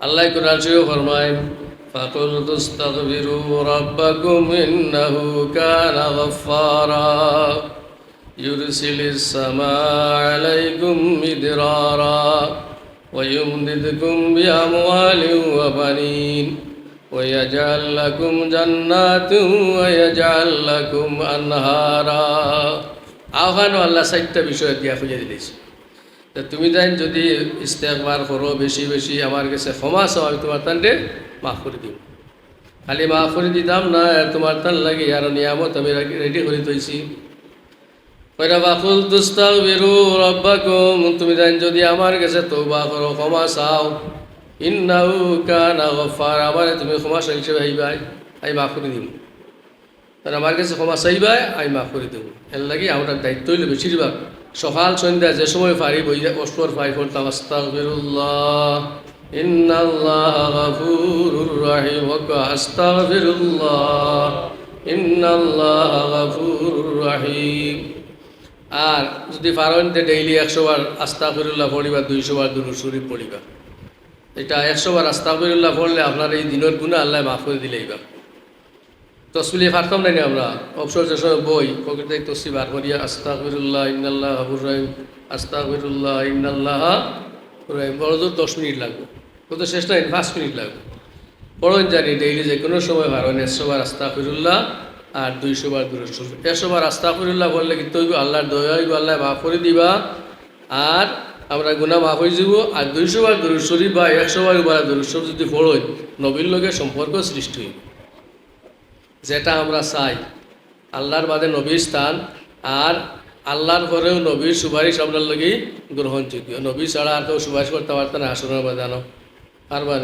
আল্লাহ কুরআন শরীফে ফরমায় ফাকুল তুস্তাগফিরু রাব্বাকুম ইন্নাহু কানা গাফফারা ইউরসিলিস সামাআ আলাইকুম মিদরারা ওয়া ইউমদিদকুম বিআমওয়ালিন ওয়া বানিন ওয়া ইয়াজআল লাকুম জান্নাতিন ওয়া ইয়াজআল লাকুম আনহারা। আহ্বান আল্লাহ সাইটটা বিষয় দিয়া খুঁজে দিয়েছে। তুমি তাই যদি ইস্তেগফার করো বেশি বেশি, আমার কাছে ক্ষমা চাও, আমি তোমার তানরে মাফ করে দিব। খালি মাফ করে দিতাম না, তোমার তান লাগে আরো নিয়ামত আমি রেডি করে তৈছি। ফাকুল তুস্তাগফিরু রাব্বাকুম, তুমি তাই যদি আমার কাছে তওবা করো, ক্ষমা চাও, ইন্নাহু কানা গফফার, আমারে তুমি ক্ষমা চাইছে ভাইবাই, আমি মাফ করে দিব। তাহলে আমার কাছে ক্ষমা চাইবাই, আমি মাফ করে দেবো। এর লাগে আমরা দায়িত্ব হইলে বেশিরভাগ সকাল সন্ধ্যা যে সময় পারি বইয়া অষ্টর পাই করতাম আস্তাগফিরুল্লাহ ইন্নাল্লাহ গাফুরুর রাহিম, আস্তাগফিরুল্লাহ ইন্নাল্লাহ গাফুরুর রাহিম। আর যদি পারেন ডেইলি 100 বার আস্তাগফিরুল্লাহ পড়িবা, 200 বার দুরূদ শরীফ পড়িবা। এটা 100 বার আস্তাগফিরুল্লাহ পড়লে আপনার এই দিনের গুনাহ আল্লাহ মাফ করে দিলেইবা। তসবিলে পারতাম না আমরা অবসর যে সময় বই পকেটে তসবি বার করিয়া আস্তাগফিরুল্লাহ ইন্নাল্লাহ গাফুর রহিম, আস্তাগফিরুল্লাহ ইন্নাল্লাহ রহিম, বড় জোর 10 মিনিট লাগবে, কত শেষ না 5 মিনিট লাগবে। পড়েন জানি ডেইলি যে কোনো সময় পারেন 100 বার আস্তাগফিরুল্লাহ আর 200 বার দুরূদ শরীফ। 100 বার আস্তাগফিরুল্লাহ বললে কিন্তু আল্লাহর দয়া হইব, আল্লাহ মাফ করে দিবা আর আমরা গুনাহ মাফ হয়ে যাব। আর 200 বার দুরূদ শরীফ বা 100 বার দুরূদ শরীফ যদি পড়েন, নবীর লগে সম্পর্ক সৃষ্টি হইব, যেটা আমরা চাই। আল্লাহর বাদে নবীর স্থান, আর আল্লাহর পরেও নবীর সুপারিশ আপনার লাগি গ্রহণযোগ্য। নবী ছাড়া আর কেউ সুপারিশ করতে পারতেন না আসনের বাদানো পারবেন।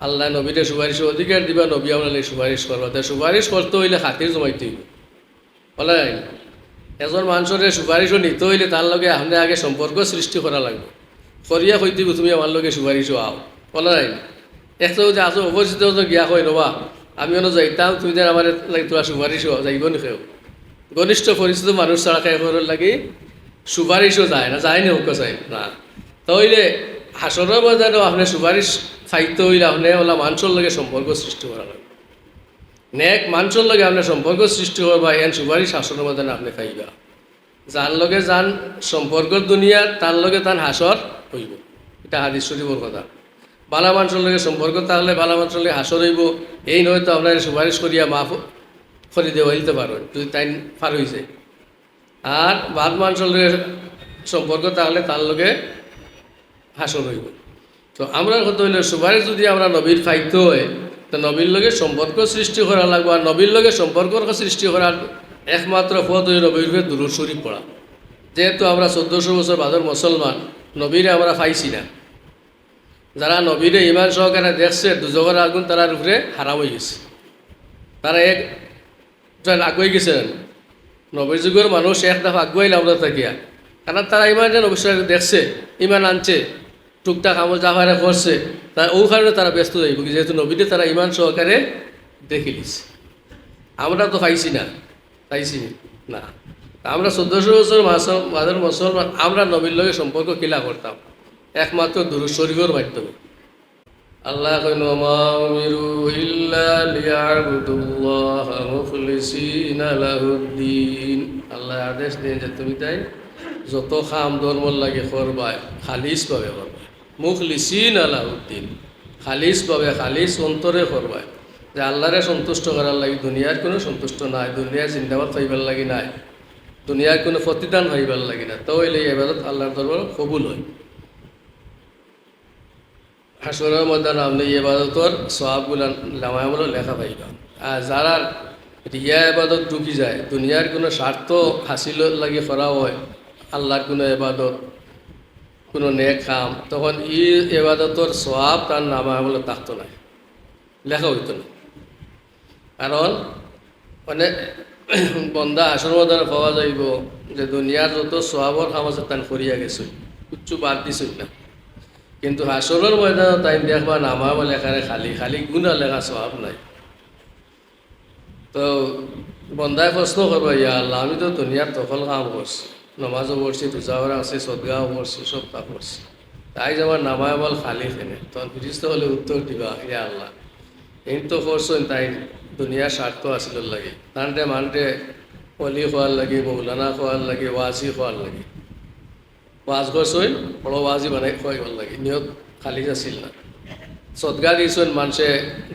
আল্লাহ নবীরে সুপারিশের অধিকার দিবা, নবী আপনার লাগে সুপারিশ করবা। তাই সুপারিশ করতে হইলে খাতির জমাইতে হইব। বলে এজন মানুষের সুপারিশও নিতে হইলে তার লগে আপনি আগে সম্পর্ক সৃষ্টি করা লাগবে। করিয়া কই দিব তুমি আমার লগে সুপারিশও আও। বলে একটা যে আছো অপরিচিত গিয়া কই নবা আমি অন্য যাইতাম, তুমি যেন আমার লাগে তোমার সুপারিশও যাইব নি খেয়েও। ঘনিষ্ঠ পরিচিত মানুষ ছাড়া খাই করার লাগে সুপারিশও যায় না, যায় নি হোক চাই না। তাহলে হাসনের ময়দানেও আপনি সুপারিশ ফাইতে হইলে আপনি ওলা মানুষের লগে সম্পর্ক সৃষ্টি করা লাগবে। নেক মানুষের লগে আপনার সম্পর্ক সৃষ্টি করবা, এন সুপারিশ হাসনের ময়দানে আপনি খাইবা। যার লগে যান সম্পর্কের দুনিয়া, তার লগে তার হাসর হইব। এটা হাদিস শরীফের কথা। বালা মানুষের লগে সম্পর্ক থাকলে বালা মানুষের লগে হাসর হইব। এই নয় তো আপনার সুপারিশ করিয়া মাফ করে দেওয়া হইতে পারবেন যদি তাই ফার হয়েছে। আর বাদ মানুষের লগে সম্পর্ক থাকলে তার লগে হাসর হইব। তো আমরা কত হইলে সুপারিশ যদি আমরা নবীর ফাইতে হয়, তো নবীর লগে সম্পর্ক সৃষ্টি করা লাগবে। আর নবীর লগে সম্পর্ক সৃষ্টি করার একমাত্র পথ হইল নবীর দুরূদ শরীফ পড়া। যেহেতু আমরা 1400 বছর বাদর মুসলমান, নবীরে আমরা পাইছি না। যারা নবীরে ইমান সহকারে দেখছে দুজকের আগুন তার উপরে হারাম হয়ে গেছে। তারা একজন আগুয়াই গেছেন। নবীর যুগের মানুষ এক দফা আগুয়াইলে আমরা থাকিয়া, কারণ তারা ইমান যেন অবশ্যই দেখছে, ইমান আনছে, টুকটাক আমল জাহারে করছে, তাই ও কারণে তারা ব্যস্ত যাইব, যেহেতু নবীরে তারা ইমান সহকারে দেখিলিস। আমরা তো পাইছি না, পাইছি না। আমরা 1400 বছর বাদর মুসলমান, আমরা নবীর লগে সম্পর্ক কিলা করতাম একমাত্র দুরূদ শরীফের মাধ্যমে। আল্লাহ কইন মা উমিরু ইল্লা লিয়াবুদুল্লাহ মুখলিসিনা লাহুদ্দিন। আল্লাহ আদেশ দেন যে তুমি তাই যত খাম ধর্মর লাগে করবা খালিস ভাবে করবা, মুখলিসিনা লাহুদ্দিন, খালিস ভাবে খালিস অন্তরে করবা। যে আল্লাহরে সন্তুষ্ট করার লাগি দুনিয়ার কোনো সন্তুষ্ট নাই, দুনিয়ার জিন্দাবাদ হইবার লাগি নাই, দুনিয়ার কোনো প্রতিদান হইবার লাগি না। তো হইলে এই ইবাদত আল্লাহর দরবারে কবুল হয়। হাসরের ময়দানে আপনি ইবাদতর সওয়াবগুলো লামায়ামগুলো লেখা পাইবা। আর যারা রিয়া ইবাদত ঢুকি যায়, দুনিয়ার কোনো স্বার্থ হাসিল লাগি করা হয়, আল্লাহর কোনো ইবাদত, কোনো নেক কাম, তখন ই ইবাদতর সওয়াব তার লামায়ামগুলো থাকতো না, লেখা হইতো না। কারণ মানে বন্দা হাসরের ময়দানে পাওয়া যাইব যে দুনিয়ার যত সওয়াবর কাম আছে তান করিয়া গেছে, কিচ্ছু বাদ দিছই না। কিন্তু হাসরের ময়দানে তাই দেখবা নামাও লেখারে খালি খালি গুনাহ লেখা সওয়াব নাই। তো বন্দায় প্রশ্ন করবো, ইয়া আল্লাহ আমি তো দুনিয়ার তফল কাম করছি, নমাজও পড়ছি, রোজাও আছে, সদগাও করছি, সব তা করছি, তাই আমার নামায় বল খালি ফেনে তখন ফিরিস্ত হলে উত্তর দিবা ইয়া আল্লাহ এই তো করছেন তাই দুনিয়ার স্বার্থ আসিল লাগে তানটে মানটে অলি খোয়ার লাগে মৌলানা খোয়ার লাগে ওয়াজি খোয়ার লাগে ওয়াজ করছেন বড় ওয়াজি বানাই খোয়াইবার লাগে নিয়ত খালি আসিল না সদগা দিয়েছেন মানুষে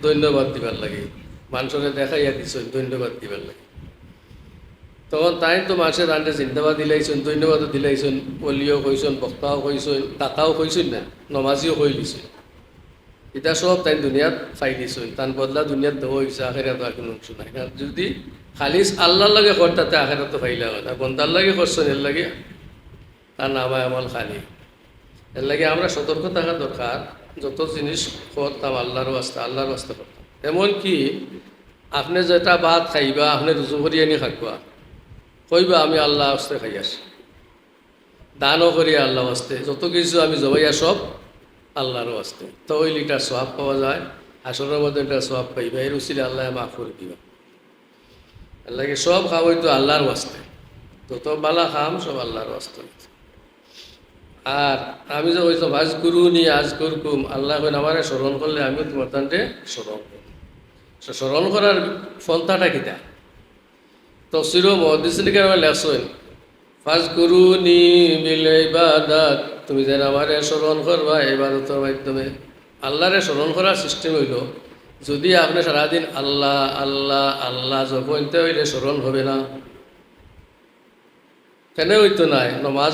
ধন্যবাদ দিবার লাগে মানুষকে দেখাইয়া দিয়েছেন ধন্যবাদ দিবার লাগে তখন তাই তো মানুষের রান্ডে জিন্দাবাদ দিলাইছেন ধন্যবাদও দিলাইছেন অলিও কইছেন বক্তাও কইছেন তাতাও কইছেন না নমাজিও কই দিছেন এটা সব তাই দুনিয়াত খাই দিছেন তার বদলা দুনিয়াত দেওয়া হয়েছে আখেরা তো এখন অংশ নাই যদি খালিস আল্লাহর লাগে করতাতে আখেরা তো ফাইলা হয় না বন্দার লাগে করছেন এর লাগে তার নামায় আমল খালি এর লাগে আমরা সতর্ক থাকা দরকার যত জিনিস করতাম আল্লাহর রাস্তা করতাম এমনকি আপনি যেটা ভাত খাইবা আপনি রুজু করিয়ে নিয়ে খাকবা কইবা আমি আল্লাহ আস্তে খাই আসি দানও করি আল্লাহ আস্তে যত কিছু আমি জবাইয়া সব আল্লাহর আস্তে তো ওই লিটার সোয়াব পাওয়া যায় আসরের মধ্যে একটা সোয়াব পাইবা এর উচিলে আল্লাহ মাফ করে দিবা এর লাগে সব খাওয়াই তো আল্লাহর আস্তে যত বালা খাম সব আল্লাহর আস্তে আর আমি যে ওই তো আজ করুনি আজ করকুম আল্লাহ আমারে স্মরণ করলে আমিও তোমার তান্ডে স্মরণ করব স্মরণ করার ফন্থাটা কিতা তফসির মহাদিসকে আমার লেখছেন ফাজ করুনি মিলে ইবাদাত তুমি যেন আমারে স্মরণ করবা ইবাদতের মাধ্যমে আল্লাহরে স্মরণ করার সিস্টেম হইল যদি আপনি সারাদিন আল্লাহ আল্লাহ আল্লাহ যখনতে হইলে স্মরণ হবে না কেন হইতো নাই নমাজ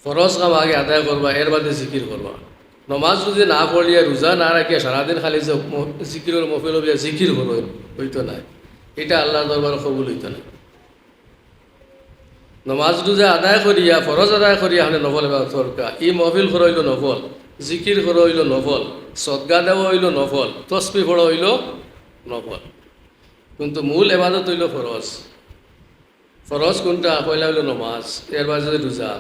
ফরজ কাম আগে আদায় করবা এর বাদে জিকির করবা নমাজ যদি না পড়িয়া রোজা না রাখিয়া সারাদিন খালি যে জিকিরের মফিল হইয়া জিকির হইতো নাই এটা আল্লাহর দরবার কবুল হইতো না নমাজ রোজা আদায় করিয়া ফরজ আদায় করিয়া আপনি নফল এবার দরকার ই মহফিল করা হইল নফল জিকির করা হইল নফল সদগা দেওয়া হইল নফল তসবি পড়া হইল নফল কিন্তু মূল এবাদত হইল ফরজ কোনটা পয়লা হইল নমাজ এর বাদে রোজা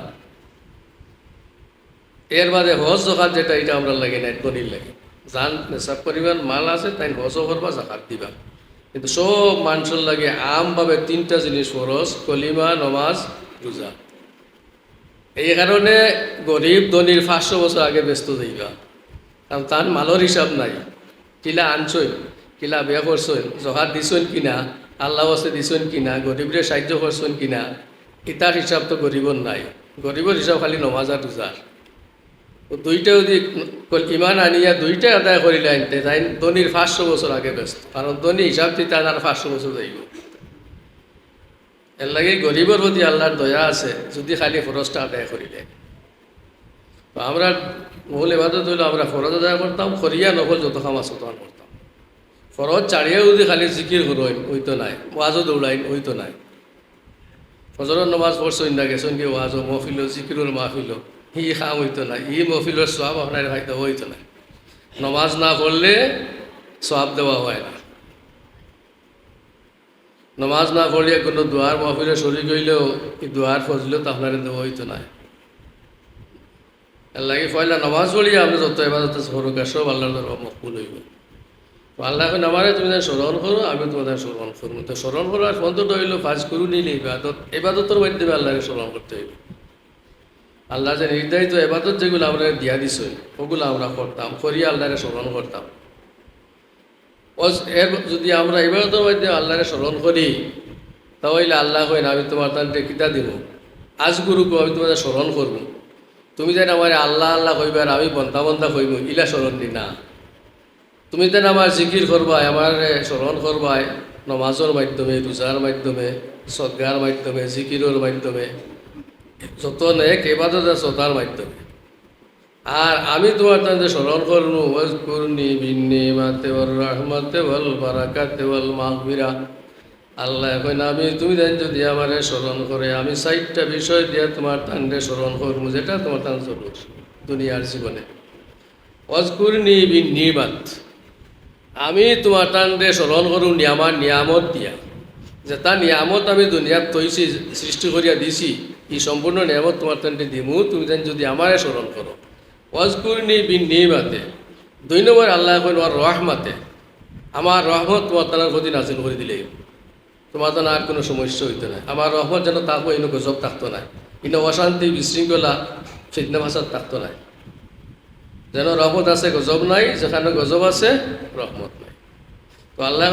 এর বাদে হজ জকাত যেটা এটা আমরা লাগে না দলিল লাগে যান নেশাব পরিমাণ মাল আছে তাই হজও করবা জাকাত দিবা কিন্তু সব মানুষের লাগে আমভাবে তিনটা জিনিস ফরজ কলিমা নমাজ রোজা এই কারণে গরিব ধনির 500 বছর আগে ব্যস্ত যাইবা কারণ তার মালের হিসাব নাই কিলা আনছই কিলা বিয়া করছেন জহাত দিছেন কিনা আল্লাহ আছে দিছেন কিনা গরিবরে সাহায্য করছেন কিনা ইটার হিসাব তো গরিবর নাই গরিবর হিসাব খালি নমাজ আর রোজার দুইটা যদি ইমান আনিয়া দুইটা আদায় করিলে আনতে তাই ধনির 500 বছর আগে ব্যস্ত কারণ ধনী হিসাব দিতে আর 500 বছর যাইব এর লাগে গরিবের প্রতি আল্লাহর দয়া আছে যদি খালি ফরজটা আদায় করিলে তো আমরা মূল এবাদত হইলে আমরা ফরজ আদায় করতাম করিয়া নকল যত কাম আছে তখন করতাম ফরজ চাড়িয়া যদি খালি জিকির করইন হইতো নাই ওয়াজও দৌড়াইন হইতো নাই ফজরের নমাজ পড়ছইন না গেছেন কি ওয়াজও মহফিল জিকিরুল মাহফিল ই খাম হইতো না ই মহফিলের সব আপনার হয়তো হইতো না নমাজ না পড়লে সব দেওয়া হয় না নমাজ না পড়িয়া কোনো দোয়ার মহফিলে শরীর হইলেও এই দোয়ার ফজলেও তো আপনার দেওয়া হইতো না এর লাগে পয়লা নমাজ পড়িয়া আপনি যত এবাদত করুক সব আল্লাহর দরবার মকবুল হইব আল্লাহ এখন আমারে তুমি স্মরণ করো আমি তোমাদের স্মরণ করবো তো স্মরণ করার ফন্তটা হইল ফাজ করু নিলে এবাদতের মাধ্যমে আল্লাহকে স্মরণ করতে হইবে আল্লাহ যে নির্ধারিত এবাদত যেগুলো আমরা দিয়া দিছ ওগুলো আমরা করতাম করিয়া আল্লাহরে স্মরণ করতাম এর যদি আমরা এবাদতের মাধ্যমে আল্লাহরে স্মরণ করি তাহলে আল্লাহ কই না আমি তোমার তান্ত্রে কিতা দিব আজ গুরুকে আমি তোমাদের স্মরণ করবো তুমি যেন আমার আল্লাহ আল্লাহ কইবার আমি বন্তা বন্তা কইব ইলা স্মরণ দি না তুমি যেন আমার জিকির করবাই আমার স্মরণ করবাই নমাজের মাধ্যমে রোজার মাধ্যমে সদগার মাধ্যমে জিকিরের মাধ্যমে যত নেক এবাদত আছে তার মাধ্যমে আর আমি তোমার তাদের স্মরণ করবো ওয়াজকুরনি বিন্নিমাতি ওয়ার রাহমাতি ওয়াল বারাকাতি ওয়াল মাগফিরা আল্লাহ কইনা আমি তুমি দেন যদি আমারে স্মরণ করে আমি 4টা বিষয় দিয়ে তোমার তান্ডে স্মরণ করবো যেটা তোমার তান জরুর দুনিয়ার জীবনে ওয়াজকুরনি বিন্নিমাত আমি তোমার তান্ডে স্মরণ করুন আমার নিয়ামত দিয়া যেটা নিয়ামত আমি দুনিয়াত তৈছি সৃষ্টি করিয়া দিছি এই সম্পূর্ণ নিয়ামত তোমার তান্ডে দিমু তুমি দেন যদি আমারে স্মরণ করো ওয়াজকুরনি বিন্নিমাতে 2 নম্বর আল্লাহ কইন ওয়ার রহমাতে আমার রহমত তোমার তার প্রতি নাজিল করে দিলে তোমার তো আর কোনো সমস্যা হইতো না আমার রহমত যেন তাকো ইনো গজব থাকতো না ইনো অশান্তি বিশৃঙ্খলা ফিতনা ফাসাদ থাকতো নাই। যেন রহমত আছে গজব নাই, যেখানে গজব আছে রহমত নাই। তো আল্লাহ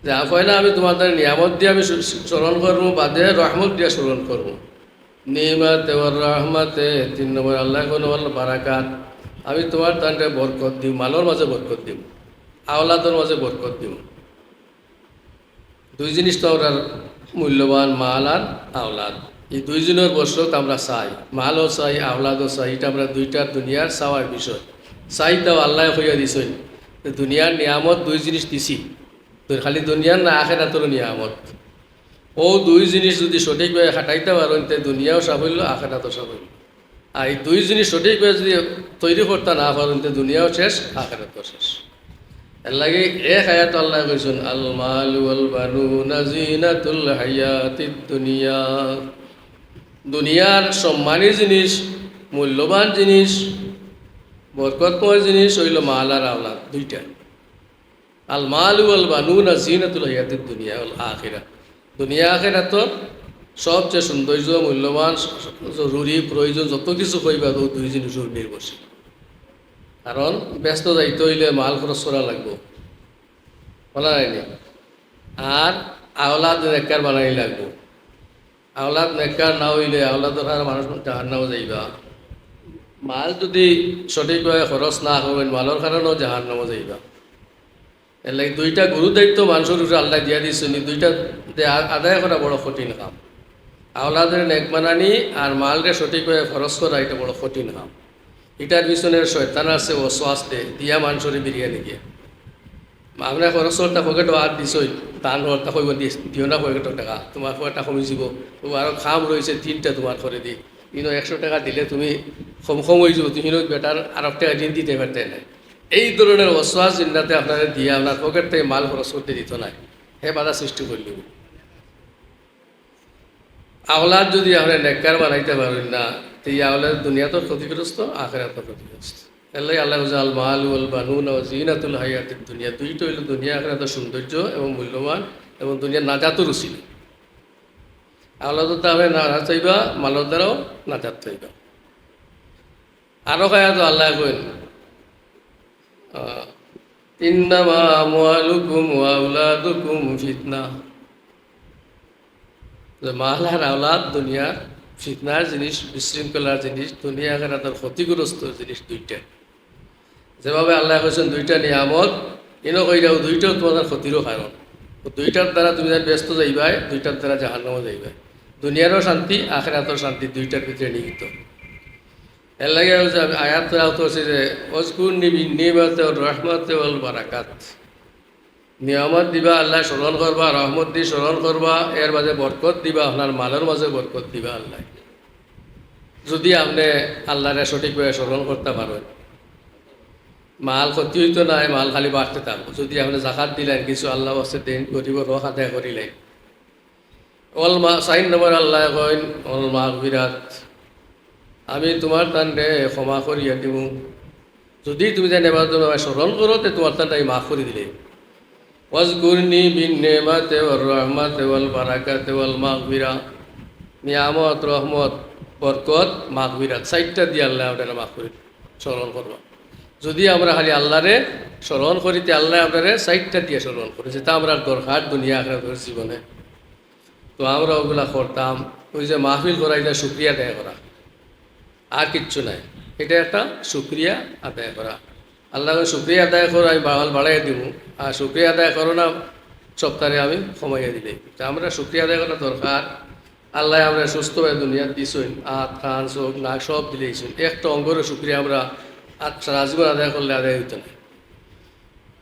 যে পয়লা আমি তোমার দ্বারা নিয়ামত দিয়ে আমি স্মরণ করবো, বাদে রহমত দিয়ে স্মরণ করবো। নিয়ামতে ওর রহমতে 3 নম্বর আল্লাহ কোনো বারাকাত, আমি তোমার তান্ডে বরকত দিম, মালের মাঝে বরকত দিম, আওলাদের মাঝে বরকত দিম। দুই জিনিস তো আমরা মূল্যবান, মাল আর আওলাদ। এই দুইজনের বসরত আমরা চাই, মালও চাই আওলাদও চাই। এটা আমরা দুইটার দুনিয়ার চাওয়ার বিষয়। চাইটাও আল্লাহ হইয়া দিছেন দুনিয়ার নিয়ামত দুই জিনিস দিছি, খালি দুনিয়ার না আখেরাতেরও নিয়ামত। ও দুই জিনিস যদি সঠিকভাবে খাটাইতে পারেন তে দুনিয়াও সাফল্য, আখেরাতও সাফল্য। আর এই দুই জিনিস সঠিকভাবে যদি তৈরি করতে না পারেন তে দুনিয়াও শেষ, আখেরাতও শেষ। এর লাগে এক আয়াত আল্লাহ কইছেন আল মালু ওয়াল বানুনা জিনাতুল হায়াতিদ দুনিয়া। দুনিয়ার সম্মানী জিনিস, মূল্যবান জিনিস, বরকতময় জিনিস হইল মাল আর আওলাদ দুইটা। আল মালু ওয়াল বানুনা জিনাতুল হায়াতিদ দুনিয়া ওয়াল আখিরা। দুনিয়া আখিরাতর সবচেয়ে সৌন্দর্য, মূল্যবান, জরুরি, প্রয়োজন যত কিছু কইবা তো দুই জিনিসের নির্ভরশীল। কারণ ব্যস্ত যাইতে হইলে মাল খরচ করা লাগবো, বলা হয়নি। আর আওলাদ নেককার বানাই লাগবো। আওলাদ নেককার না হইলে আওলাদর আর মানুষ জাহান্নামও যাইবা। মাল যদি সঠিকভাবে খরচ না করবেন মালের কারণেও জাহান্নামও যাইবা। এর লাগে দুইটা গুরু দায়িত্ব মানুষের উপরে আল্লাহ দিয়া দিচ্ছেন, দুইটা আদায় করা বড় কঠিন কাম। আওলাদের নেক বানানি আর মালরে সঠিকভাবে খরচ করা এটা বড় কঠিন কাম। এটার পিছনের শয়তান আছে ও স্বাস্থ্যে দিয়া মানুষের বিরিয়ানি দিয়ে আমরা খরচটা পকেট আর দিছই টান হরটা কইব দিও না পকেট টাকা, তোমার পকেটটা কমি যাব, তোমার আরও খাম রয়েছে 3টা তোমার করে দিই, 100 টাকা দিলে তুমি কম হয়ে যাব, তুমি বেটার আর টাকা দিন দিতে পারতে নাই। এই ধরনের অশ্বাস চিন্তাতে আপনারা দিয়ে আপনার পকেট থেকে মাল খরচ করতে দিত নাই, হে বাধা সৃষ্টি করল। আওলাদ যদি আমরা নেককার বানাইতে পারেন না, তো এই আওলাদ দুনিয়া তো ক্ষতিগ্রস্ত, আখিরাতও ক্ষতিগ্রস্ত। আল্লাহ আল্লাহ আল মাল ওয়াল বানুন ওয়া জিনাতুল হায়াতিদ দুনিয়া। দুইটা হইল দুনিয়া আখিরাতের সৌন্দর্য এবং মূল্যবান এবং দুনিয়ার নাজাতের উচিত। আওলাদত আপনি নাজাত চাইবা, মালের দ্বারাও নাজাত চাইবা। আরো খায়াত আল্লাহ কইন ইন্নামা আমওয়ালুকুম ওয়া আওলাদুকুম ফিতনা। মাল আর আওলাদ দুনিয়ার ফিতনার জিনিস, বিশৃঙ্খলার জিনিস, দুনিয়া আখিরাতের ক্ষতিগ্রস্ত জিনিস দুইটা। যেভাবে আল্লাহ কইছেন দুইটা নিয়ামত, ইনো কইরাও দুইটাও তোমাদের ক্ষতিরও কারণ। দুইটার দ্বারা তুমি যেন ব্যস্ত যাইবাই, দুইটার দ্বারা জাহান্নামও যাইবাই। দুনিয়ারও শান্তি, আখিরাতের শান্তি দুইটার ভিতরে নিহিত। এর লাগে আয়াত আহত হচ্ছে যে অজকুর নিমাতে রহমতে ওয়াল বারাকাত। নিয়ামত দিবা, আল্লাহ স্মরণ করবা, রহমত দি স্মরণ করবা, এর মাঝে বরকত দিবা, আপনার মালের মাঝে বরকত দিবা আল্লাহ। যদি আপনি আল্লাহরে সঠিকভাবে স্মরণ করতে পারেন, মাল ক্ষতি হইতো নাই, মাল খালি বাড়তে থাকবো। যদি আপনি জাকাত দিলেন, কিছু আল্লাহ আছে দেন গরিব রক আদায় করিলেন। 4 নম্বর আল্লাহ কইন অল মাগফিরাত, আমি তোমার তান্ডে ক্ষমা করিয়া দিব। যদি তুমি যেন এবার স্মরণ করো, তে তোমার তান্ডে মাফ করে দিলে। ওয়াজকুরনি বিন নেমাতে ওয়ার রহমাতে ওয়াল বারাকাতে ওয়াল মাগফিরা। নিয়ামত, রহমত, বরকত, মাগফিরাত 4টা দিয়ে আল্লাহ আপনারা মাফ করে স্মরণ করবা। যদি আমরা খালি আল্লাহরে স্মরণ করিতে, আল্লাহ আপনারে 4টা দিয়ে স্মরণ করেছে, তা আমরা দরকার দুনিয়া আখিরাতের জীবনে। তো আমরা ওগুলা করতাম। ওই যে মাহফিল করা, এটা শুক্রিয়া আদায় করা, আর কিচ্ছু নাই। এটা একটা শুক্রিয়া আদায় করা। আল্লাহ শুক্রিয়া আদায় করো, আমি বাড়াই দিব। আর শুক্রিয়া আদায় করো না, সপ্তাহে আমি কমাইয়া দিলে। আমরা শুক্রিয়া আদায় করা দরকার। আল্লাহ আমরা সুস্থভাবে দুনিয়া দিছই, হাত কান চোখ নাক সব দিলেইছেন। একটা অঙ্গরও শুক্রিয়া আমরা সারা জীবন আদায় করলে আদায় হইতো না।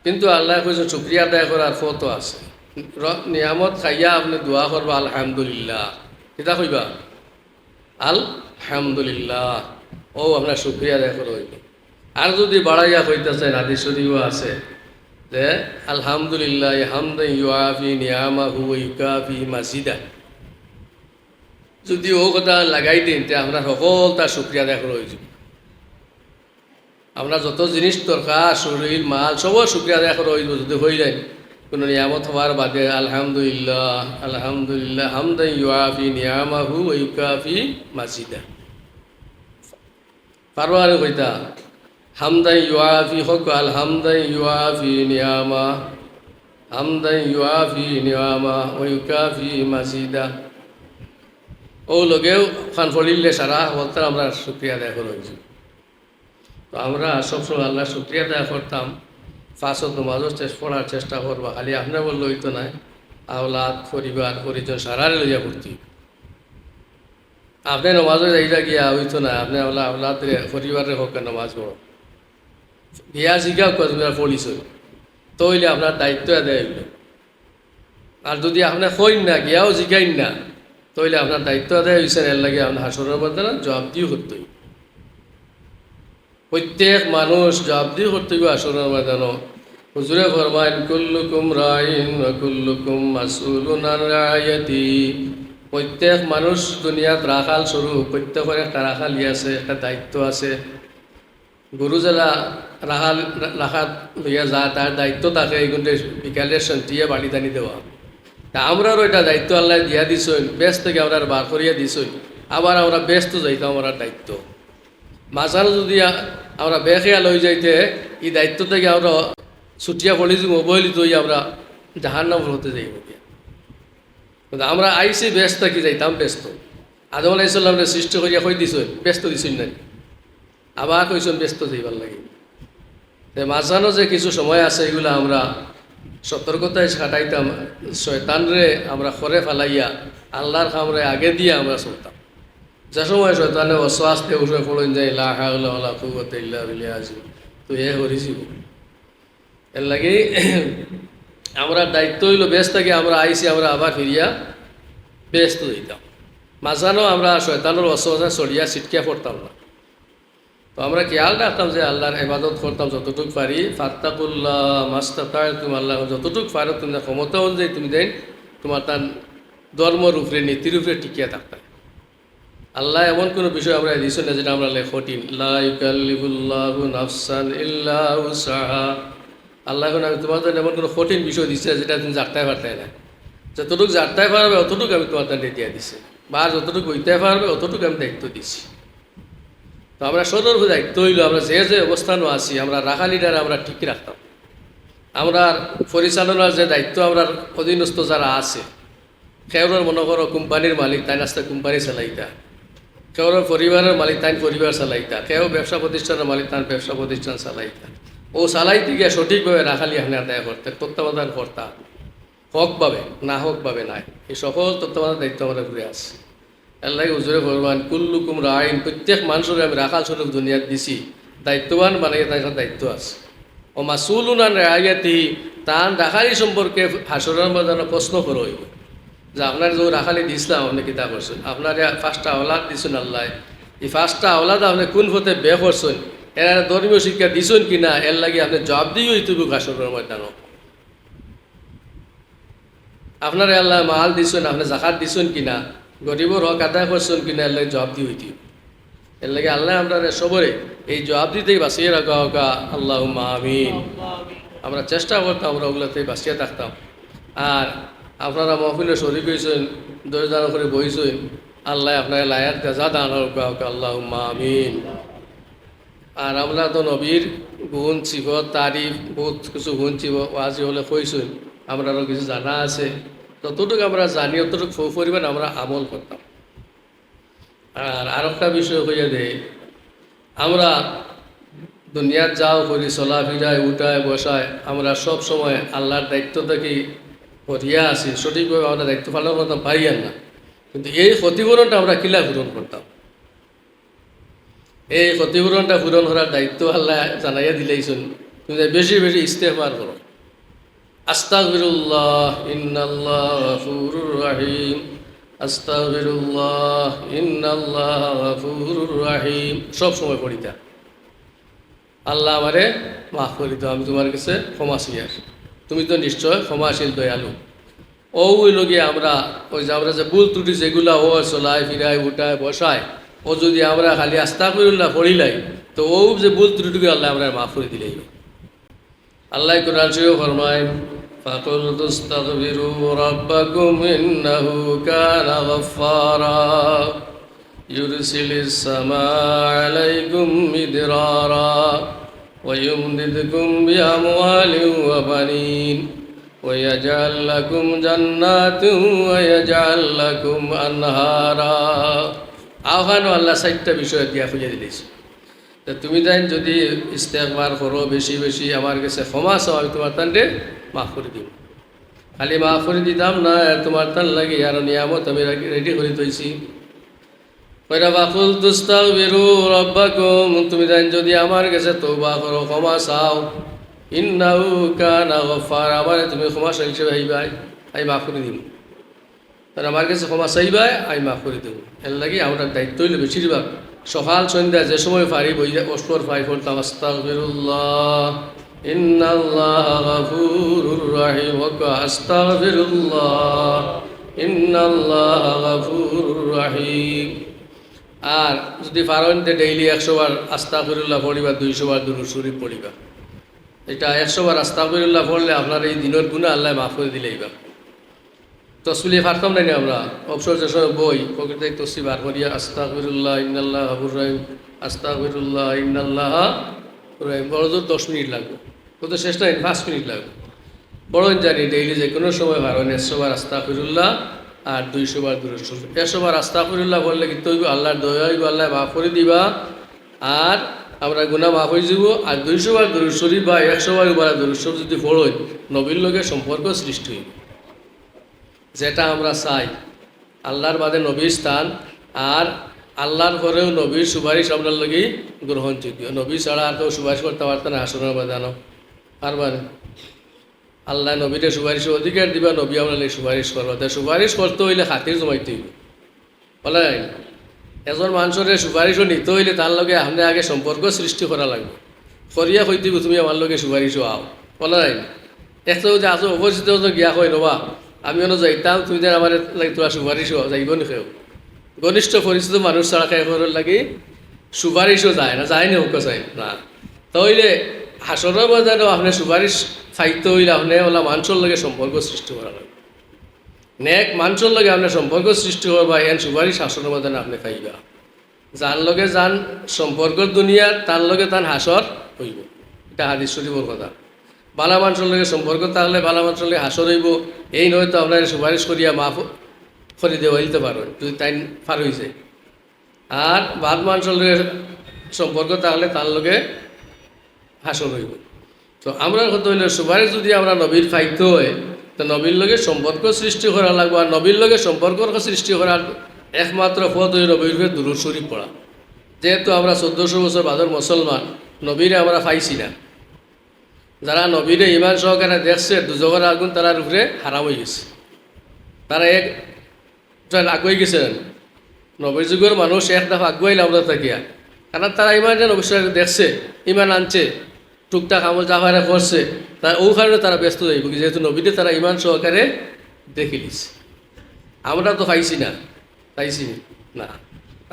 কিন্তু আল্লাহ কইছেন শুক্রিয়া আদায় করার ফত আছে। নিয়ামত খাইয়া আপনি দোয়া করবা আলহামদুলিল্লাহ, কিতা কইবা আলহামদুলিল্লাহ, ও আপনার শুক্রিয়া আদায় করা হইল। আর যদি বাড়াইয়া কইতে চান, হাদিস শরীফও আছে যে আলহামদুলিল্লাহ হামদান ইউআফি নিয়ামাহু ওয়া ইউকাফি মাজিদা। যদি ও কথা লাগাই দিন, তে আপনার সকল তার শুক্রিয়া আদায় করা হয়ে যাবে। আপনার যত জিনিস দরকার, শরীর মাল সবর শুক্রিয়া আদায় করা হয়ে যাবে। যদি হয়ে যায় কোনো নিয়ামত হওয়ার বাদে আলহামদুলিল্লাহ আলহামদুলিল্লাহ হামদান ইউআফি নিয়ামাহু ওয়া ইউকাফি মাজিদা। পারবারে কইতা হামদাই ইউআফি হকাল হামদাই ইউআফি নিয়ামা হামদাই ইউআফি নিয়ামা ওয়া ইউকাফি মাসিদা। ও লগেও খান ফলিলে সারা বলতে আমরা শুক্রিয়া আদায় করে হয়েছি। তো আমরা সবসময় আল্লাহ শুক্রিয়া আদায় করতাম, ফাঁসত নমাজও পড়ার চেষ্টা করবা। খালি আপনার বললে হইতো নাই, আওলাদ পরিবার পরিজন সারারে লইয়া পড়তি। আপনি নমাজও যাইলা গিয়া হইতো না, আপনি আওলাদ পরিবারের হোক নমাজ পড়ো গিয়া শিখাও কতবার পড়িস, তো হইলে আপনার দায়িত্ব আদায় হইল। আর যদি আপনি কইন না গিয়াও শিখাইন না, তাহলে আপনার দায়িত্ব আদায় হয়েছে, এর লাগে আপনার হাসরের মধ্যে না জবাবদিহি করতে হইব। প্রত্যেক মানুষ জবাবদিহি করতে হইব হাসরের ময়দানে। হুজুরে ফরমাইন কুল্লুকুম রাইন ওয়া কুল্লুকুম মাসউলুন আন রাইয়াতি। প্রত্যেক মানুষ দুনিয়াত রাখাল স্বরূপ, প্রত্যেকের একটা রাখালি আছে, একটা দায়িত্ব আছে। গরু যারা রাখাল রাখাত লইয়া যায় তার দায়িত্ব থাকে কিন্তু বিকালের শান্তিয়ে বাড়ি টানি দেওয়া। তা আমরারও এটা দায়িত্ব আল্লাহ দিয়া দিছই, বেশ থেকে আমরা বার করিয়া দিছই, আবার আমরা ব্যস্ত যাইতাম আমরা দায়িত্ব। মাঝানো যদি আমরা বেখেয়া লই যাইতে এই দায়িত্ব থেকে আমরা ছুটিয়া পড়ি যে মোবাইল তৈ আমরা জাহান্নাম হতে যাইব। কিন্তু আমরা আইসি ব্যস্ত থাকি যাইতাম ব্যস্ত। আদম আলাইহিস সালামের সৃষ্টি করিয়া কই দিছই, ব্যস্ত দিছই না, আবার কইছেন ব্যস্ত যাইবার লাগে। মাঝানো যে কিছু সময় আছে এগুলো আমরা সতর্কতায় খাটাইতাম, শয়তানরে আমরা খরে ফেলাইয়া আল্লাহর খামরে আগে দিয়ে আমরা চলতাম। যে সময় শয়তানে অশ্বাসতে উঠে পড়েন যাই লা হাওলা ওয়ালা কুওয়াতা ইল্লা বিল্লাহ, তো এ হরিজিব। এর লাগে আমরা দায়িত্ব হইল ব্যস্ত থাকি, আমরা আইসি আমরা আবার ফিরিয়া ব্যস্ত দিতাম। মাঝানো আমরা শয়তানের অশ্বাসে চড়িয়া ছিটকিয়া পড়তাম না। তো আমরা খেয়াল রাখতাম যে আল্লাহর ইবাদত করতাম যতটুকু পারি। ফাত্তাকুল্লাহ মাস্তাতা'তুম, আল্লাহ যতটুকু পারো তুমি ক্ষমতা অনুযায়ী তুমি দেন তোমার তার ধর্মর উপরে নীতির উপরে টিকিয়া থাকতাম। আল্লাহ এমন কোনো বিষয় আমরা দিছ না যেটা আমরা কঠিন। লা ইউকাল্লিফুল্লাহু নাফসান ইল্লা উসআহা। আল্লাহ এখন আমি তোমার জন্য এমন কোনো কঠিন বিষয় দিচ্ছে যেটা তুমি জানতে পারতে না। যতটুকু জানতে পারবে অতটুকু আমি তোমার তার দিয়ে দিছি, বা যতটুকু হইতে পারবে অতটুকু আমি দায়িত্ব দিছি। তো আমরা সদর দায়িত্ব হইল আমরা যে যে অবস্থানও আছি আমরা রাখালিটার আমরা ঠিক রাখতাম। আমরা পরিচালনার যে দায়িত্ব আমরা অধীনস্থ যারা আছে, কেউর মনে করো কোম্পানির মালিক তাই নাস্তা কোম্পানি চালাইতা, কেউর পরিবারের মালিক তাই পরিবার চালাইতা, কেউ ব্যবসা প্রতিষ্ঠানের মালিক তার ব্যবসা প্রতিষ্ঠান চালাইতা। ও চালাইতে গিয়ে সঠিকভাবে রাখালি এখানে আদায় করতে, তত্ত্বাবধান করতা, হকভাবে না হকভাবে নাই, এই সকল তত্ত্বাবধান দায়িত্ব আমরা ঘুরে আসছি। আল্লাহ হুজুরে ফরমান কুল্লুকুম রাইন, প্রত্যেক মানুষের আমি রাখাল স্বরূপ দুনিয়াত দিছি, দায়িত্ববান বানাইয়া তার দায়িত্ব আছে। ও মাসউলুন আন রাইয়াতি, তার রাখালি সম্পর্কে হাসরের ময়দানে প্রশ্ন করা হইব যে আপনার যে রাখালি দিছিলাম আপনি কিতা করছেন, আপনার 5টা আওলাদ দিছেন আল্লাহ, এই 5টা আওলাদ আপনি কোন পথে বে করছেন, এরা ধর্মীয় শিক্ষা দিছেন কিনা, এর লাগে আপনি জবাব দিয়ে হইতেব হাসরের ময়দানে। আপনার আল্লাহ মাল দিছেন, আপনি জাকাত দিছেন কিনা, গরিবর হক আদায় করছেন কিনা, এর লাগে জবাব দিয়ে হইতে। এর লাগে আল্লাহ আমরা সবরে এই জবাব দিতেই বাঁচিয়ে রাখা হোকা, আল্লাহুম্মা আমিন। আমরা চেষ্টা করতাম আমরা ওগুলোতেই বাঁচিয়ে থাকতাম। আর আপনারা মহফিলে শরীক হয়েছেন, দরজার করে বইছেন, আল্লাহ আপনার লায়াত গাজা দান হোকা হোকা, আল্লাহুম্মা আমিন। আর আমরা তো নবীর গুণ সিফত তারিফ বহুত কিছু গুণ সিফত আজি হলে কইছেন, আমরারও কিছু জানা আছে, ততটুকু আমরা জানি অতটুকু পরিমাণ আমরা আমল করতাম। আর একটা বিষয় হইয়া দেয়, আমরা দুনিয়াত যাও করি চলাফিরায় উঠায় বসায় আমরা সব সময় আল্লাহর দায়িত্ব থেকে করিয়া আছি, সঠিকভাবে আমরা দায়িত্ব পালন করতাম পারিয়ান না। কিন্তু এই ক্ষতিপূরণটা আমরা কিলা পূরণ করতাম, এই ক্ষতিপূরণটা পূরণ করার দায়িত্ব আল্লাহ জানাইয়া দিলেইছেন। তুমি বেশি বেশি ইস্তেগফার করো, আস্তাগফিরুল্লাহ ইন্নাল্লাহ গফুরুর রহিম, আস্তাগফিরুল্লাহ ইন্নাল্লাহ গফুরুর রহিম, সব সময় পড়িতা। আল্লাহ আমারে মাফ করি দাও, আমি তোমার কাছে ক্ষমাশীল, তুমি তো নিশ্চয় ক্ষমাশীল দয়ালু। ওই লগে আমরা ওই যে আমরা যে ভুল ত্রুটি যেগুলো ও চলায় ফিরায় উঠায় বসায়, ও যদি আমরা খালি আস্তাগফিরুল্লাহ পড়িলাই তো ও যে ভুল ত্রুটিকে আল্লাহ আমরা মাফ করে দিলেই। আল্লাহ কোরআন শরীফে ফরমায় ফাকুল তুস্তাগফিরু রাব্বাকুম ইন্নাহু কানা গাফফারা। يرسل السماء عليكم مدرارا ويمددكم بأموال وبنين ويجعل لكم جنات ويجعل لكم أنهارا আহ্বান আল্লাহ সাইটটা বিষয় দিয়া খুঁজে দিলিস তুমি তাই যদি ইস্তেগফার করো বেশি বেশি আমার কাছে ক্ষমা চাও আমি তোমার তান্ডে মাফ করে দিব খালি মাফ করে দিতাম না তোমার তান লাগে আর নিয়ামত আমি রেডি করে তৈছি তুমি তাই যদি আমার কাছে তওবা করো ক্ষমা চাও ইন্নাহু কানা গফফারা আমারে তুমি ক্ষমাশীল হিসেবে হইবাই আমি মাফ করে দিব আর আমার কাছে ক্ষমা চাইবাই আমি মাফ করে দেব এর লাগে আমরা দায়িত্ব হইলে বেশিরভাগ সকাল সন্ধ্যা যে সময় পারি বইয়া অষ্টর পাই পড়তাম আস্তাগফিরুল্লাহ ইন্নাল্লাহ গফুরুর রহিম আস্তাগফিরুল্লাহ ইন্নাল্লাহ গফুরুর রহিম আর যদি পারেন ডেইলি 100 বার আস্তাগফিরুল্লাহ পড়িবা 200 বার দুরূদ শরীফ পড়িবা এটা 100 বার আস্তাগফিরুল্লাহ পড়লে আপনার এই দিনের গুনাহ আল্লাহ মাফ করে দিলেইবা তসবিহ পারতাম না আমরা অবসর যে সময় বই পকেটে তসবিহ বার করিয়া আস্তাগফিরুল্লাহ ইন্নাল্লাহ গফুরুর রহিম আস্তাগফিরুল্লাহ ইন্নাল্লাহ রহিম বড় জোর 10 মিনিট লাগবে কত শেষ নাই 5 মিনিট লাগবে বড় জানি ডেইলি যে কোনো সময় পারেন 100 বার আস্তাগফিরুল্লাহ আর 200 বার দুরূদ শরীফ 100 বার আস্তাগফিরুল্লাহ বললে কিন্তু আল্লাহর দয়া হইব আল্লাহ মাফ করে দিবা আর আমরা গুনাহ মাফ হয়ে যাব আর 200 বার দুরূদ শরীফ বা 100 বার উপরে দুরূদ শরীফ যদি পড়ই নবীর লগে সম্পর্ক সৃষ্টি হইবে যেটা আমরা চাই আল্লাহর বাদে নবীর স্থান আর আল্লাহর পরেও নবীর সুপারিশ আপনার লগে গ্রহণযোগ্য নবী ছাড়া আর কেউ সুপারিশ করতে পারত না হাসনের বাদানো পারবার আল্লাহ নবীরে সুপারিশ অধিকার দিবা নবী আপনার লাগে সুপারিশ করবা তাই সুপারিশ করতে হইলে খাতির জমাইতে হইব বলে এজন মানুষের সুপারিশও নিতে হইলে তার লগে আপনি আগে সম্পর্ক সৃষ্টি করা লাগবে করিয়া কই দিব তুমি আমার লগে সুপারিশও আও বলে এত যে আছো অবস্থিত গিয়া কই নবা আমি অন্য যাইতাম তুমি যেন আমার লাগে তোরা সুপারিশও যাইব নি খেয়েও ঘনিষ্ঠ পরিচিত মানুষ ছাড়া খেয়ে করার লাগে সুপারিশও যায় না যায় না হোক চাই না তাহলে হাসরের বাজারেও আপনি সুপারিশ চাইতে হইলে আপনি ওলা মানুষের লগে সম্পর্ক সৃষ্টি করা লাগবে নেক মানুষের লগে আপনার সম্পর্ক সৃষ্টি করবা এন সুপারিশ হাসরের বাজারে আপনি পাইবা যার লগে যান সম্পর্কের দুনিয়া তার লগে তার হাসর হইব এটা হাদিস শরীফের কথা বালা মানুষের লগে সম্পর্ক থাকলে বালা মানুষের লগে হাসর হইব এই নয় তো আপনার সুপারিশ করিয়া মাফ করে দেওয়া হইতে পারেন যদি তাই পার হয়েছে আর বাদ মানুষের লগে সম্পর্ক থাকলে তার লগে হাসর হইব তো আমরা কথা হইলে সুপারিশ যদি আমরা নবীর পাইতে হয় তো নবীর লগে সম্পর্ক সৃষ্টি করা লাগবে আর নবীর লগে সম্পর্ক সৃষ্টি করার একমাত্র পথ হই নবীর দুরূদ শরীফ পড়া যেহেতু আমরা 1400 বছর বাদর মুসলমান নবীরে আমরা পাইছি না যারা নবীরে ইমান সহকারে দেখছে দুজকের আগুন তার উপরে হারাম হয়ে গেছে তারা এক আগুয়াই গেছেন নবীর যুগের মানুষ এক দফা আগুয়াইলে আমরা থাকিয়া কারণ তারা ইমান যে নবী দেখছে ইমান আনছে টুকটাক আমল জাফারে করছে তার ও কারণে তারা ব্যস্ত যাইব যেহেতু নবীতে তারা ইমান সহকারে দেখিলিস আমরা তো পাইছি না না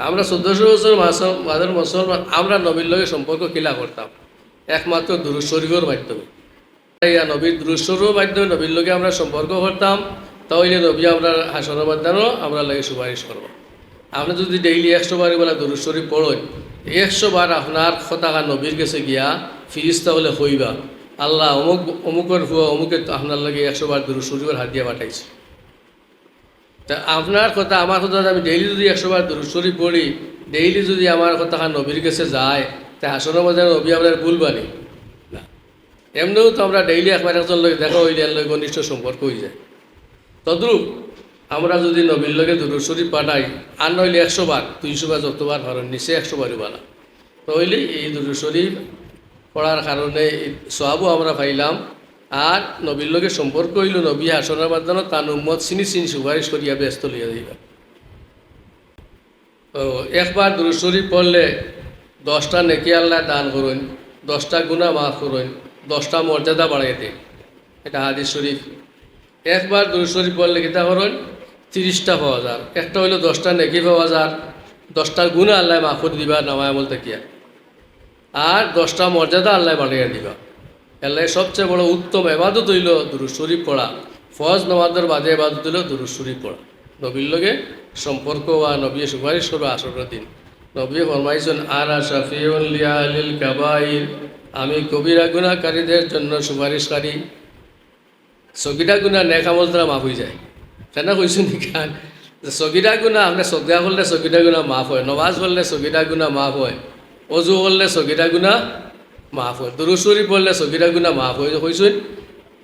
আমরা 1400 বছর বাদর মুসলমান আমরা নবীর লগে সম্পর্ক কিলা করতাম একমাত্র দুরূদ শরীফের মাধ্যমে নবীর দুরূদ শরীফের মাধ্যমে নবীর লগে আমরা সম্পর্ক করতাম তাহলে নবী আমরা হাসরের ময়দানও আমরা লাগে সুপারিশ করব আপনি যদি ডেইলি 100 বার বলা দুরূদ শরীফ পড়েন 100 বার আপনার কথা নবীর কাছে গিয়া ফিরিস্তা হলে হইবা আল্লাহ অমুকের হুয়া অমুকে আপনার লাগে 100 বার দুরূদ শরীফের হাত দিয়া পাঠাইছে তা আপনার কথা আমার কথা আমি ডেইলি যদি 100 বার দুরূদ শরীফ পড়ি ডেইলি যদি আমার কথা নবীর কাছে যায় তা হাসরের ময়দানে নবী আপনার ভুলবানি না এমনিও তো আমরা ডেইলি একবার একজন লোক দেখা হইলে এর লগে ঘনিষ্ঠ সম্পর্ক হয়ে যায় তদ্রূপ আমরা যদি নবীর লগে দুরূদ শরীফ পাঠাই আর নইলে 100 বার 200 বার যতবার পারেন নিচে 100 বারই বালা তাহলে এই দুরূদ শরীফ পড়ার কারণে সওয়াবও আমরা পাইলাম আর নবীর লগে সম্পর্ক হইল নবী হাসরের ময়দানে তার উম্মত চিনি সুপারিশ করিয়া ব্যস্ত লইয়া যাইবা তো একবার দুরূদ শরীফ পড়লে 10টা নেকি আল্লাহ দান করুন 10টা গুনাহ মাফ করুন 10টা মর্যাদা বাড়াই দেন এটা হাদিস শরীফ একবার দুরূদ শরীফ পড়লে কিতা করুন 30টা পাওয়া যায় একটা হইল 10টা নেকি পাওয়া যায় 10টা গুনাহ আল্লাহ মাফ করে দিবা নামায় আমল তাকিয়া আর 10টা মর্যাদা আল্লাহ বাড়াইয়া দিবা আল্লাহ সবচেয়ে বড় উত্তম ইবাদত হইল দুরূদ শরীফ পড়া ফরজ নামাজের বাদে ইবাদত হইল দুরূদ শরীফ পড়া নবীর লগে সম্পর্ক বা নবী সুপারিশ করবো আসরের দিন। নবী ফরমাইছেন আনা শাফিউন লিআহলিল কাবাইর, আমি কবিরা গুনাহকারীদের জন্য সুপারিশকারী। সগিরা গুনাহ নেক আমল দ্বারা মাফ হয়ে যায়। কেন কইছেন নিকান যে সগিরা গুনাহ আপনি সদকা করলে সগিরা গুনাহ মাফ হয়, নমাজ পড়লে সগিরা গুনাহ মাফ হয়, অজু করলে সগিরা গুনাহ মাফ হয়, দুরূদ শরীফ পড়লে সগিরা গুনাহ মাফ হয়। কইছেন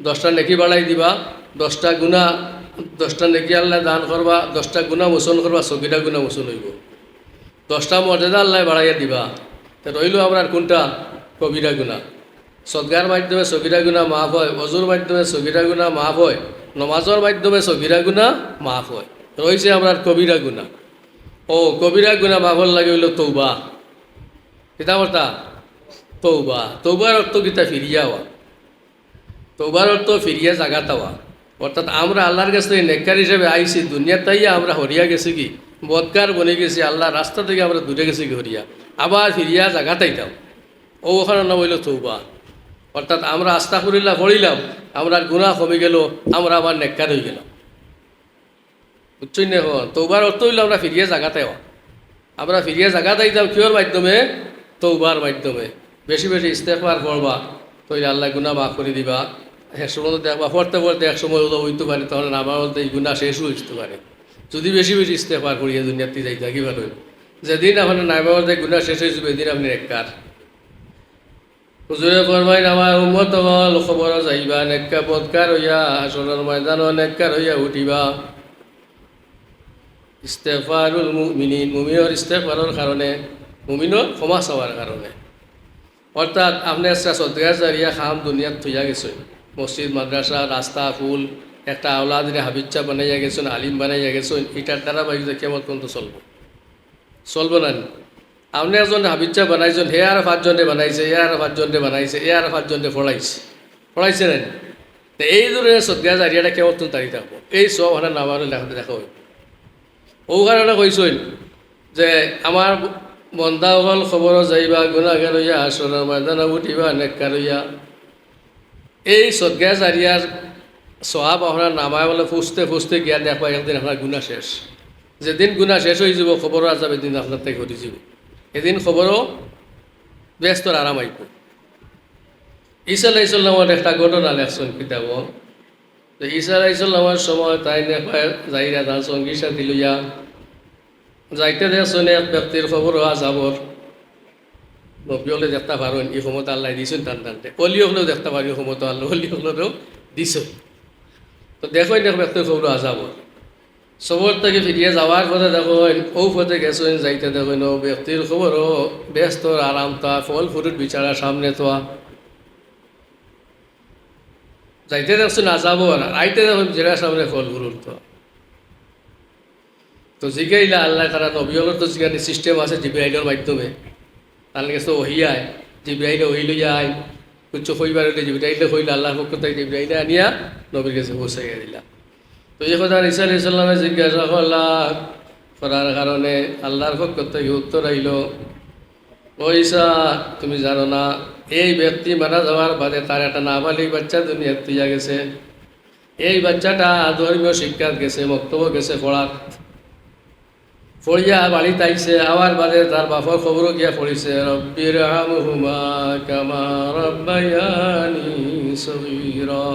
10টা নেকি বাড়াই দিবা, 10টা গুনাহ 10টা নেকি আল্লাহ দান করবা, 10টা গুনাহ মোচন করবা, সগিরা গুনাহ মোচন হইব। 10টা মর্যাদা আল্লাহ বাড়াইয়া দিবা। তো রইল আপনার কোনটা? কবিরা গুনাহ। সদকার মাধ্যমে সগিরা গুনাহ মাফ হয়, অজুর মাধ্যমে সগিরা গুনাহ মাফ হয়, নমাজের মাধ্যমে সগিরা গুনাহ মাফ হয়। রয়েছে আপনার কবিরা গুনাহ। ও কবিরা গুনাহ মাফর লাগে হইল তৌবা। কিতা বলতা? তৌবা। তৌবার অর্থ কিতা? ফিরিয়া হওয়া। তৌবার অর্থ ফিরিয়া জাগাত হওয়া। অর্থাৎ আমরা আল্লাহর কাছে নেককার হিসেবে আইছি, দুনিয়ার তাইয়া আমরা হরিয়া গেছি কি, বদকার বনে গেছি, আল্লাহ রাস্তা থেকে আমরা দূরে গেছি কি হরিয়া, আবার ফিরিয়া জাগাতাই দাও। ও ওখানে নাম হইল তৌবা। অর্থাৎ আমরা আস্তাগফিরুল্লাহ পড়িলাম, আমরা গুনাহ কমে গেল, আমরা আবার নেককার হয়ে গেলাম। বুঝছই না? তৌবার অর্থ হইল আমরা ফিরিয়া জাগাতে হওয়া। আমরা ফিরিয়া জাগাতাই দাও কিওর মাধ্যমে? তৌবার মাধ্যমে। বেশি বেশি ইস্তেগফার করবা, তৈরি আল্লাহ গুনাহ মাফ করে দিবা। এক সময় দেখবা পড়তে পড়তে এক সময় হইতে পারে, তখন আমার বলতে এই গুনাহ শেষ হইতে পারে। যদি বেশি বেশি ইস্তেগফার করিয়া দুনিয়াতে যাই থাকি ভালো। যেদিন আপনার নাইবা বলতে গুনাহ শেষ হয়ে যাবে, এদিন আপনি নেককার। হুজুরে ফরমাইন আমার উম্মত হল খবর যাইবা, নেককার বদকার হইয়া হাসরের ময়দানও নেককার হইয়া উঠিবা। ইস্তেগফারুল মুমিনিন, মুমিনের ইস্তেগফারের কারণে, মুমিনের ক্ষমা চাওয়ার কারণে। অর্থাৎ আপনি একটা সদকা জারিয়া খাম দুনিয়াত থইয়া গেছে, মসজিদ মাদ্রাসা রাস্তা ফুল একটা আওলাদিনে হাবিচ্ছা বানাইয়া গেছেন, আলিম বানাইয়া গেছেন, এটার দ্বারা বাইরে কেমন পর্যন্ত চলবো না। আপনি একজন হাবিচ্ছা বানাইছেন, হে আর 5 জনে বানাইছে, এ আর 5 জনে বানাইছে, এ আর 5 জনে পড়াইছে না। তো এই ধরনের সদকা জারিয়াটা কেমন তাড়ি থাকবো, এই সব আমার নামার দেখা হইব। ও কারণে কইছেন যে আমার বন্দা হল খবর যাইবা, গুনাহগার হইয়া হাসরের ময়দানে উঠিবা, নেককার হইয়া। এই সদকা জারিয়ার সওয়াব আপনার নামায় বলে ফুসতে ফুসতে গিয়া দেখবা একদিন আপনার গুনাহ শেষ। যেদিন গুনাহ শেষ হয়ে যাব, খবরও আর যাবে, দিন আপনার থেকে ঘটি যাব। এদিন খবরও ব্যস্তর আরাম আইব। ঈসা আলাইহিস সালামের একটা ঘটনা লেখছেন কিতাব। যে ঈসা আলাইহিস সালামের সময় তাই নেপায় যাইরা তার সঙ্গী সাথী লইয়া যাইতে দেখছেন এক ব্যক্তির খবর আযাবর। নবী হলে দেখতে পারেন, এই ক্ষমতা আল্লাহ দিয়েছেন টান টানতে। অলি হলেও দেখতে পারি ক্ষমতা আল্লাহ, অলি হলেও দিছে। তো দেখেন এক ব্যক্তির খবর আযাবর। সবর থেকে ফিরিয়ে যাওয়ার পথে দেখেন, ও পথে গেছেন, যাইতে দেখেন ও ব্যক্তির খবরও ব্যস্ত আরাম, তা ফল ফুরুট বিচারা সামনে তোয়া। যাইতে দেখছেন আযাবর, আইতে দেখেন জেরা সামনে ফল ফুরুট তোয়া। তো জিগাইলা আল্লাহ তারা নবী হলের তো জিগানি সিস্টেম আছে জিব্রাইলের মাধ্যমে। তার কাছে ওহিয়ায় জিব্রাইলে ওহি লইয়া আয়, কিছু হইবার হইলে জিব্রাইলে হইলে আল্লাহর পক্ষ থেকে জিব্রাইলে আনিয়া নবীর কাছে পৌঁছাইয়া দিলা। তো এই কথা ঈসা আলাইহিস সালামে জিজ্ঞাসা করার কারণে আল্লাহর পক্ষ থেকে উত্তর আইল, ও ঈসা তুমি জানো না এই ব্যক্তি মারা যাওয়ার বাদে তার একটা নাবালিক বাচ্চা দুনিয়ার তুইয়া গেছে। এই বাচ্চাটা ধর্মীয় শিক্ষাত গেছে, মক্তব্য গেছে পড়িয়া বাড়িতে আইছে, আবার বাদে তার বাপর খবরও গিয়া পড়িছে, রব্বির হামহুমা কামা রাব্বায়ানি সগীরা।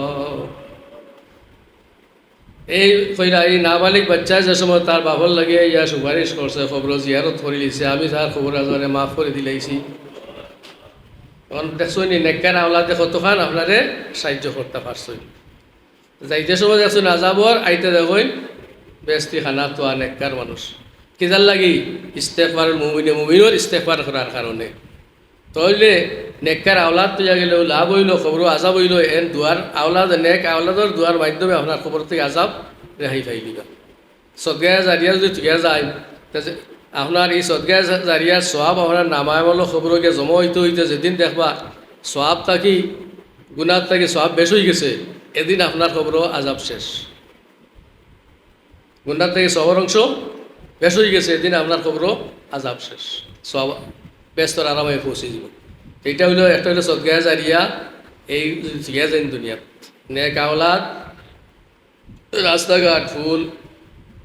এই কইরা এই নাবালিক বাচ্চা যে সময় তার বাপর লাগে ইয়া সুপারিশ করছে, খবর জিয়ারত করে লিছে, আমি তার খবর আজরে মাফ করে দিলাইছি। তখন দেখছই নেককার আওলাদে কতখান আপনারে সাহায্য করতে পারছই। যাইতে সময় দেখছেন আযাবর, আইতে দেখুন বেস্তি খানা তো নেককার মানুষ। কিজার লাগি? ইস্তেগফারুল মুমিনের ইস্তেগফার করার কারণে। তাহলে নেককার আওলাদ তুইয়া গেলেও লাভ হইল, খবর আজাব হইল। এর দুয়ার আওলাদ, নেক আওলাদর দুয়ার মাধ্যমে আপনার খবর থেকে আজাব রেহাই পাই দিবা। সদকা জারিয়া যদি তুইয়া যায়, আপনার এই সদকা জারিয়ার সওয়াব আপনার নামায় বলো খবরকে জমা হইতে হইতে যেদিন দেখবা সওয়াব থাকি গুনাহ থাকি সওয়াব বেশ হয়ে গেছে, এদিন আপনার খবরও আজাব শেষ। গুনাহ থেকে সওয়াবের অংশ বেশ হয়ে গেছে, এদিন আপনার খবরও আজাব শেষ, সওয়াব ব্যস্তর আরামে পৌঁছে যাব। এইটা হইল একটা হইল সদকা জারিয়া। এই জিয়া যাইন দুনিয়াত নেক আওলাদ, রাস্তাঘাট ফুল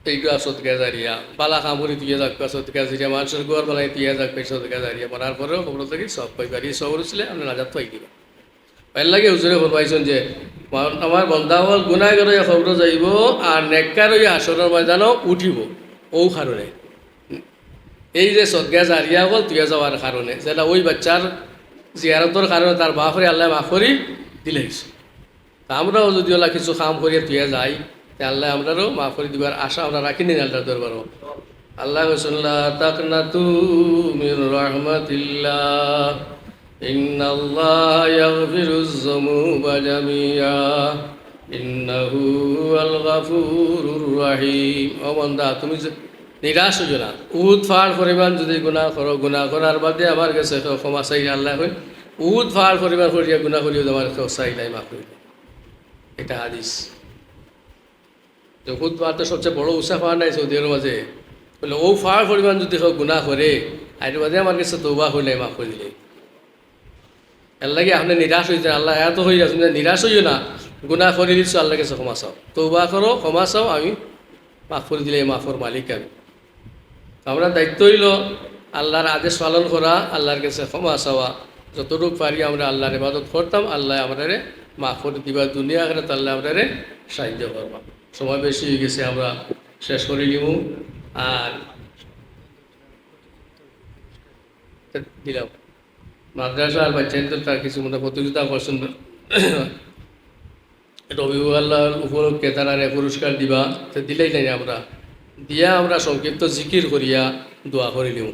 এইটা সদকা জারিয়া বালা কামড়ি দিয়ে যাক সদকা জারিয়া মানুষের গোয়ার বানাই দিয়ে যাক সদকা জারিয়া মরার পরেও খবর থেকে সব পাইবার এই সবর ছিল আপনি নাজাত পাই দিবা এর লাগে হুজুরে ফরমাইছেন যে আমার বন্ধাবল গুনাহ করে খবর যাইব আর নেককার ওই আসরের ময়দানও উঠিব ও কারণে এই যে সদকা জারিয়া বল তুই যাওয়ার কারণে যেটা ওই বাচ্চার জিয়ারতর কারণে তার বাপরে আল্লাহ মাফ করি দিলেইছে তা আমরাও যদি ওলা কিছু কাম করিয়া তুই যাই তে আল্লাহ আমরারও মাফ করে দিবার আশা আমরা রাখিনি আল্লাহ দরবারও আল্লাহ রসুল্লাহ তাকনাতু মির রাহমাতিল্লাহ ইন্নাল্লাহ ইয়াগফিরুজ যুনুবা জামিআ ইন্নাহু আল গাফুরুর রহিম ও বান্দা তুমি নিরাশ হইও না উহুদ ফাড় করিবান যদি গুনাহ করো গুনাহ করার বাদে আমার কাছে ক্ষমা চাই আল্লাহ কই উহুদ ফাড় করিবার করিয়া গুনাহ করিও আমার কেউ চাইলাই মাফ করিবে এটা হাদিস উহুদ ফাড় তো সবচেয়ে বড় উৎসাহ ফাড় নাই সৌদির মাঝে বলে ও ফাড় পরিমাণ যদি কেউ গুনাহ করে আর বাদে আমার কাছে তৌবা হইলে মাফ করে দিলে এর লাগে আপনি নিরাশ হয়েছেন আল্লাহ এত হয়ে যাচ্ছেন নিরাশ হইও না গুনাহ করে দিচ্ছ আল্লাহ কাছে ক্ষমা চাও তৌবা করো ক্ষমা চাও আমি মাফ করে দিলে মাফর মালিক আমি আমরা দায়িত্ব হইল আল্লাহর আদেশ পালন করা আল্লাহর কাছে ক্ষমা চাওয়া যতটুকু পারি আমরা আল্লাহর ইবাদত করতাম আল্লাহ আমাদের মাফ করে দিবা দুনিয়া করে আল্লাহ আমাদের সাহায্য করবা সময় বেশি হয়ে গেছে আমরা শেষ করে নিব আর দিলাম মাদ্রাসা আর বাচ্চাদের তার কিছু মনে প্রতিযোগিতা করছেন রবিউল আল্লাহর উপলক্ষে তারা পুরস্কার দিবা তো দিলেই নাই আমরা দিয়া আমরা সংক্ষিপ্ত জিকির করিয়া দোয়া করে নিব